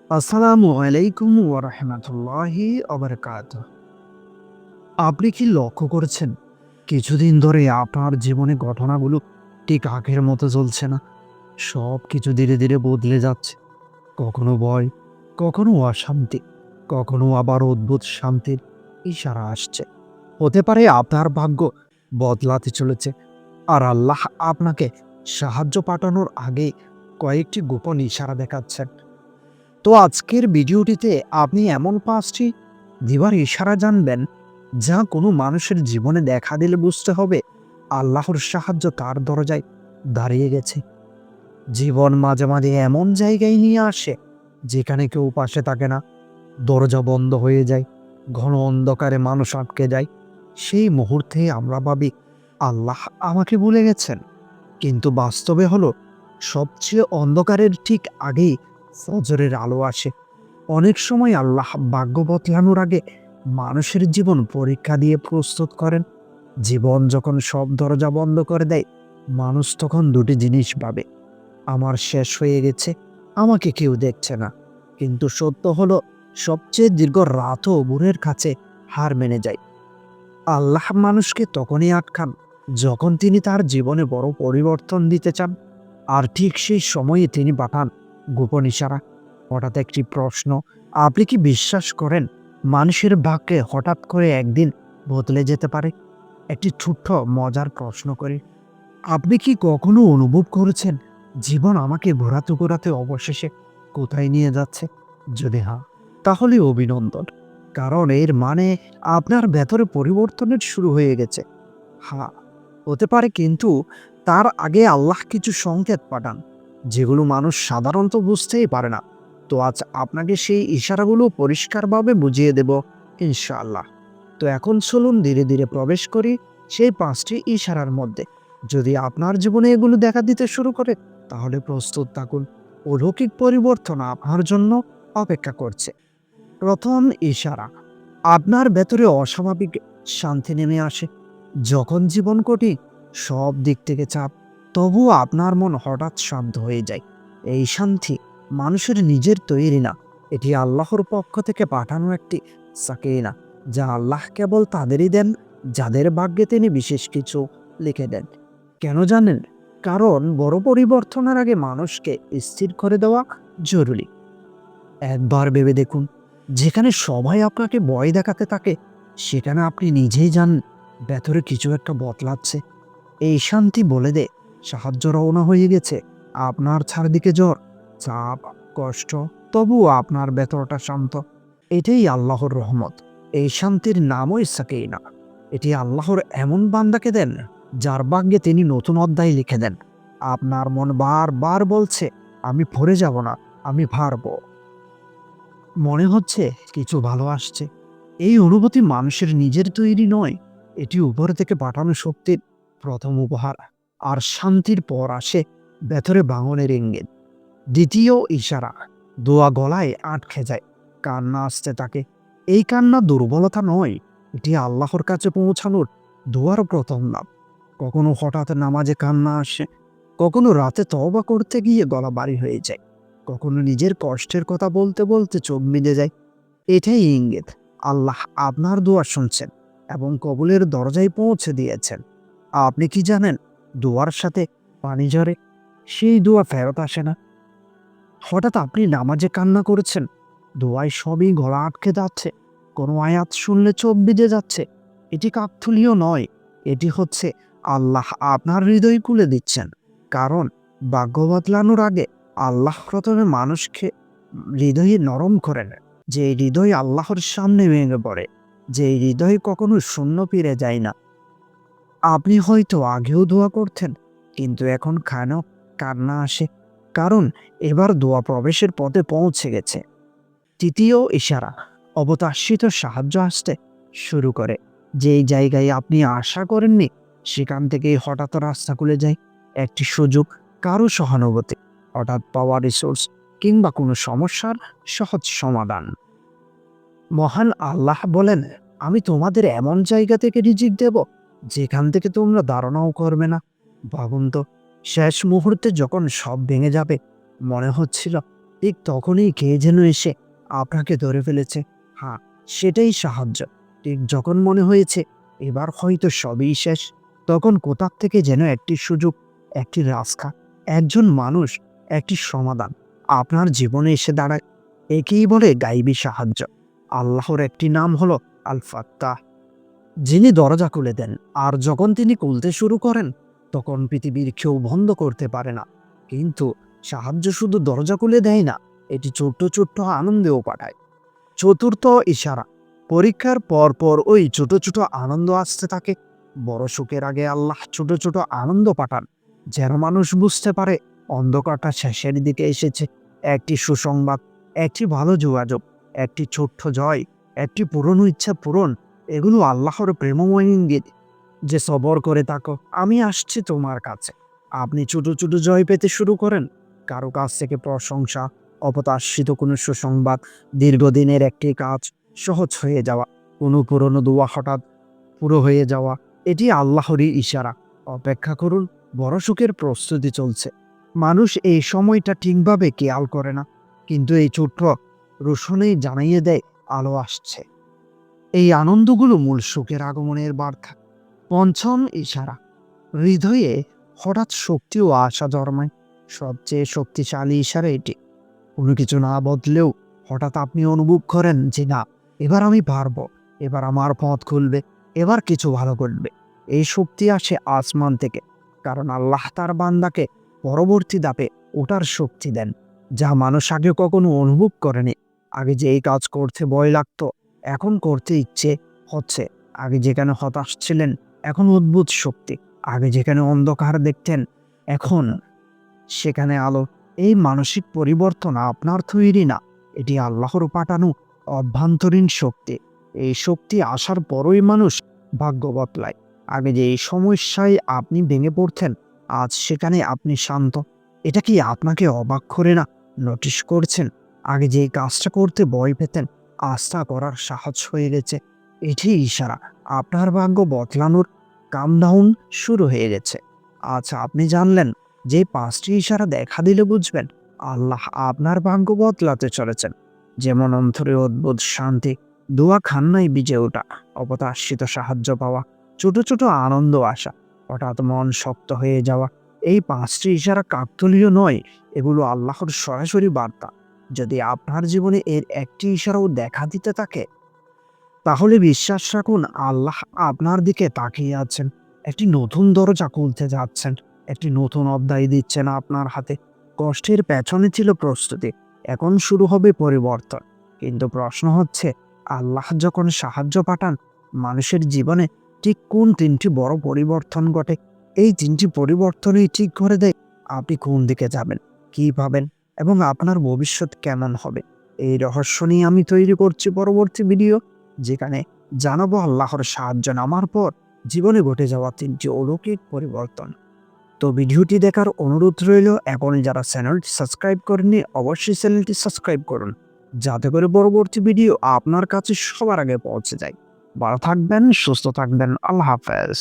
আসসালামু আলাইকুম ওয়া রাহমাতুল্লাহি ওয়া বারাকাতুহু। আপনি কি লক্ষ্য করেছেন, কিছুদিন ধরে আপনার জীবনে ঘটনাগুলো ঠিক আগের মতো চলছে না? সবকিছু ধীরে, ধীরে বদলে যাচ্ছে। কখনো ভয়, কখনো অশান্তি, কখনো আবার অদ্ভুত শান্তির ইশারা আসছে। হতে পারে আপনার ভাগ্য বদলাতে চলেছে, আর আল্লাহ আপনাকে সাহায্য পাঠানোর আগেই কয়েকটি গোপন ইশারা দেখাচ্ছেন। তো আজকের ভিডিওটিতে আপনি এমন ৫টি দিবার ইশারা জানবেন, যা কোনো মানুষের জীবনে দেখা দিলে বুঝতে হবে আল্লাহর সাহায্য তার দরজায় দাঁড়িয়ে গেছে। জীবন মাঝে, মাঝে এমন জায়গায় নিয়ে আসে যেখানে কেউ পাশে থাকে না। দরজা বন্ধ হয়ে যায়, ঘন অন্ধকারে মানুষ আটকে যায়। সেই মুহূর্তে আমরা ভাবি আল্লাহ আমাকে ভুলে গেছেন। কিন্তু বাস্তবে হলো সবচেয়ে অন্ধকারের ঠিক আগেই ফজরের আলো আসে। অনেক সময় আল্লাহ ভাগ্য বদলানোর আগে মানুষের জীবন পরীক্ষা দিয়ে প্রস্তুত করেন। জীবন যখন সব দরজা বন্ধ করে দেয়, মানুষ তখন দুটি জিনিস ভাবে: আমার শেষ হয়ে গেছে, আমাকে কেউ দেখছে না। কিন্তু সত্য হলো, সবচেয়ে দীর্ঘ রাতও ভোরের কাছে হার মেনে যায়। আল্লাহ মানুষকে তখনই আটকান যখন তিনি তার জীবনে বড় পরিবর্তন দিতে চান। আর ঠিক সেই সময়ে তিনি পাঠান গোপন ইশারা। হঠাৎ একটি প্রশ্ন: আপনি কি বিশ্বাস করেন মানুষের ভাগ্যে হঠাৎ করে একদিন বদলে যেতে পারে? একটি ছোট্ট মজার প্রশ্ন করে, আপনি কি কখনো অনুভব করেছেন জীবন আমাকে ঘোরাতে ঘোরাতে অবশেষে কোথায় নিয়ে যাচ্ছে? যদি হ্যাঁ, তাহলে অভিনন্দন। কারণ এর মানে আপনার ভেতরে পরিবর্তনের শুরু হয়ে গেছে। হ্যাঁ, হতে পারে, কিন্তু তার আগে আল্লাহ কিছু সংকেত পাঠান, যেগুলো মানুষ সাধারণত বুঝতেই পারে না। তো আজ আপনাকে সেই ইশারাগুলো পরিষ্কারভাবে বুঝিয়ে দেব, ইনশাআল্লাহ। তো এখন চলুন ধীরে, ধীরে প্রবেশ করি সেই ৫টি ইশারার মধ্যে। যদি আপনার জীবনে এগুলো দেখা দিতে শুরু করে, তাহলে প্রস্তুত থাকুন। অলৌকিক পরিবর্তন আপনার জন্য অপেক্ষা করছে। প্রথম ইশারা: আপনার ভেতরে অস্বাভাবিক শান্তি নেমে আসে। যখন জীবন কঠিন, সব দিক থেকে চাপ, তবুও আপনার মন হঠাৎ শান্ত হয়ে যায়। এই শান্তি মানুষের নিজের তৈরি না, এটি আল্লাহর পক্ষ থেকে পাঠানো একটি সাকিনা, যা আল্লাহ কেবল তাদেরই দেন যাদের ভাগ্যে তিনি বিশেষ কিছু লিখে দেন। কেন জানেন? কারণ বড় পরিবর্তনের আগে মানুষকে স্থির করে দেওয়া জরুরি। একবার ভেবে দেখুন, যেখানে সবাই আপনাকে ভয় দেখাতে থাকে, সেখানে আপনি নিজেই জানেন ভেতরে কিছু একটা বদলাচ্ছে। এই শান্তি বলে দেয় সাহায্য রওনা হয়ে গেছে। আপনার চারদিকে জ্বর, চাপ, কষ্ট, তবুও আপনার ভেতরটা শান্ত। এটাই আল্লাহর রহমত। এই শান্তির নামই সাকিনা। এটি আল্লাহর এমন বান্দাকে দেন যার ভাগ্যে তিনি নতুন অধ্যায় লিখে দেন। আপনার মন বারবার বলছে, আমি পড়ে যাব না, আমি পারবো। মনে হচ্ছে কিছু ভালো আসছে। এই অনুভূতি মানুষের নিজের তৈরি নয়, এটি উপর থেকে পাঠানো শক্তির প্রথম উপহার। আর শান্তির পর আসে ভেতরে ভাঙনের ইঙ্গিত। দ্বিতীয় ইশারা: দোয়া গলায় আটকে যায়, কান্না আসতে থাকে। এই কান্না দুর্বলতা নয়, এটি আল্লাহর কাছে পৌঁছানোর দোয়ার প্রথম ধাপ। কখনো হঠাৎ নামাজে কান্না আসে, কখনো রাতে তওবা করতে গিয়ে গলা ভারী হয়ে যায়, কখনো নিজের কষ্টের কথা বলতে বলতে চোখ ভিজে যায়। এটাই ইঙ্গিত আল্লাহ আপনার দোয়া শুনছেন এবং কবুলের দরজায় পৌঁছে দিয়েছেন। আপনি কি জানেন, দোয়ার সাথে পানি ঝরে, সেই দোয়া ফেরত আসে না। হঠাৎ আপনি নামাজে কান্না করেছেন, দোয়ায় সবই গলা আটকে যাচ্ছে, কোনো আয়াত শুনলে চোখ ভিজে যাচ্ছে। এটি কাকথুলিও নয়, এটি হচ্ছে আল্লাহ আপনার হৃদয় খুলে দিচ্ছেন। কারণ ভাগ্য বদলানোর আগে আল্লাহ প্রথমে মানুষকে হৃদয়ে নরম করে নেন। যে হৃদয় আল্লাহর সামনে ভেঙে পড়ে, যে হৃদয় কখনো শূন্য ফিরে যায় না। আপনি হয়তো আগেও দোয়া করতেন, কিন্তু এখন কেন কান্না আসে? কারণ এবার দোয়া প্রবেশের পথে পৌঁছে গেছে। তৃতীয় ইশারা: অপ্রত্যাশিত সাহায্য আসতে শুরু করে। যেই জায়গায় আপনি আশা করেননি, সেখান থেকেই হঠাৎ রাস্তা খুলে যায়। একটি সুযোগ, কারো সহানুভূতি, হঠাৎ পাওয়া রিসোর্স, কিংবা কোনো সমস্যার সহজ সমাধান। মহান আল্লাহ বলেন, আমি তোমাদের এমন জায়গা থেকে রিজিক দেব যেখান থেকে তোমরা ধারণাও করবে না। ভাবুন তো, শেষ মুহূর্তে যখন সব ভেঙে যাবে, মনে হচ্ছিল ঠিক তখনই কে যেন এসে আপনাকে ধরে ফেলেছে। হ্যাঁ, সেটাই সাহায্য। ঠিক যখন মনে হয়েছে এবার হয়তো সবই শেষ, তখন কোথা থেকে যেন একটি সুযোগ, একটি রাস্তা, একজন মানুষ, একটি সমাধান আপনার জীবনে এসে দাঁড়ায়। একেই বলে গাইবী সাহায্য। আল্লাহর একটি নাম হলো আল ফাত্তাহ, যিনি দরজা খুলে দেন। আর যখন তিনি খুলতে শুরু করেন, তখন পৃথিবীর কেউ বন্ধ করতে পারে না। কিন্তু সাহায্য শুধু দরজা খুলে দেয় না, এটি ছোট্ট ছোট্ট আনন্দেও পাঠায়। চতুর্থ ইশারা। পরীক্ষার পর পর ওই ছোট ছোট আনন্দ আসতে থাকে। বড় সুখের আগে আল্লাহ ছোট ছোট আনন্দ পাঠান, যেন মানুষ বুঝতে পারে অন্ধকারটা শেষের দিকে এসেছে। একটি সুসংবাদ, একটি ভালো যোগাযোগ, একটি ছোট্ট জয়, একটি পুরনো ইচ্ছা পূরণ, এগুলো আল্লাহর প্রেমময় ইঙ্গিত যে সবর করে থাকো, আমি আসছি তোমার কাছে। আপনি ছোট ছোট জয় পেতে শুরু করেন। কারো কাছ থেকে প্রশংসা, অপ্রত্যাশিত কোনো সুসংবাদ, দীর্ঘদিনের একটি কাজ সহজ হয়ে যাওয়া, কোনো পুরনো দোয়া হঠাৎ পুরো হয়ে যাওয়া, এটি আল্লাহরই ইশারা। অপেক্ষা করুন, বড় সুখের প্রস্তুতি চলছে। মানুষ এই সময়টা ঠিকভাবে খেয়াল করে না, কিন্তু এই ছোট্ট রোশনেই জানাইয়ে দেয় আলো আসছে। এই আনন্দগুলো মূল সুখের আগমনের বার্তা। পঞ্চম ইশারা। হৃদয়ে হঠাৎ শক্তি ও আশা জন্মায়। সবচেয়ে শক্তিশালী ইশারা এটি। কোনো কিছু না বদলেও হঠাৎ আপনি অনুভব করেন যে না, এবার আমি পারবো, এবার আমার পথ খুলবে, এবার কিছু ভালো ঘটবে। এই শক্তি আসে আসমান থেকে, কারণ আল্লাহ তার বান্দাকে পরবর্তী ধাপে ওঠার শক্তি দেন, যা মানুষ আগে কখনো অনুভব করেনি। আগে যে এই কাজ করতে ভয় লাগতো, এখন করতে ইচ্ছে হচ্ছে। আগে যেখানে হতাশ ছিলেন, এখন অদ্ভুত শক্তি। আগে যেখানে অন্ধকার দেখতেন, এখন সেখানে আলো। এই মানসিক পরিবর্তন আপনার তৈরি না, এটি আল্লাহর পাঠানো অভ্যন্তরীণ শক্তি। এই শক্তি আসার পরই মানুষ ভাগ্য বদলায়। আগে যে এই সমস্যায় আপনি ভেঙে পড়তেন, আজ সেখানে আপনি শান্ত। এটা কি আপনাকে অবাক করে না? নোটিশ করছেন, আগে যে এই কাজটা করতে ভয় পেতেন, আজ তা করার সাহস হয়ে গেছে। এটি ইশারা আপনার ভাগ্য বদলানোর কামডাউন শুরু হয়ে গেছে। আচ্ছা, আপনি জানলেন যে ৫টি ইশারা দেখা দিলে বুঝবেন আল্লাহ আপনার ভাগ্য বদলাতে চলেছেন। যেমন অন্তরে অদ্ভুত শান্তি, দোয়া খান্নায় বিজে ওঠা, অপ্রত্যাশিত সাহায্য পাওয়া, ছোট ছোট আনন্দ আসা, হঠাৎ মন শক্ত হয়ে যাওয়া। এই ৫টি ইশারা কাকতালীয় নয়, এগুলো আল্লাহর সরাসরি বার্তা। যদি আপনার জীবনে এর একটি ইশারাও দেখা দিতে থাকে, তাহলে বিশ্বাস রাখুন আল্লাহ আপনার দিকে তাকিয়ে আছেন। একটি নতুন দরজা খুলতে যাচ্ছেন, একটি নতুন অধ্যায় দিচ্ছেন আপনার হাতে। কষ্টের পেছনে ছিল প্রস্তুতি, এখন শুরু হবে পরিবর্তন। কিন্তু প্রশ্ন হচ্ছে, আল্লাহ যখন সাহায্য পাঠান মানুষের জীবনে, ঠিক কোন ৩টি বড় পরিবর্তন ঘটে? এই ৩টি পরিবর্তনই ঠিক করে দেয় আপনি কোন দিকে যাবেন, কি পাবেন এবং আপনার ভবিষ্যৎ কেমন হবে। এই রহস্য নিয়ে আমি তৈরি করছি পরবর্তী ভিডিও, যেখানে জানাবো আল্লাহর সাহায্য নামার পর জীবনে ঘটে যাওয়া ৩টি অলৌকিক পরিবর্তন। তো ভিডিওটি দেখার অনুরোধ রইল। এখনই যারা চ্যানেলটি সাবস্ক্রাইব করেননি, অবশ্যই চ্যানেলটি সাবস্ক্রাইব করুন, যাতে করে পরবর্তী ভিডিও আপনার কাছে সবার আগে পৌঁছে যায়। ভালো থাকবেন, সুস্থ থাকবেন। আল্লাহ হাফেজ।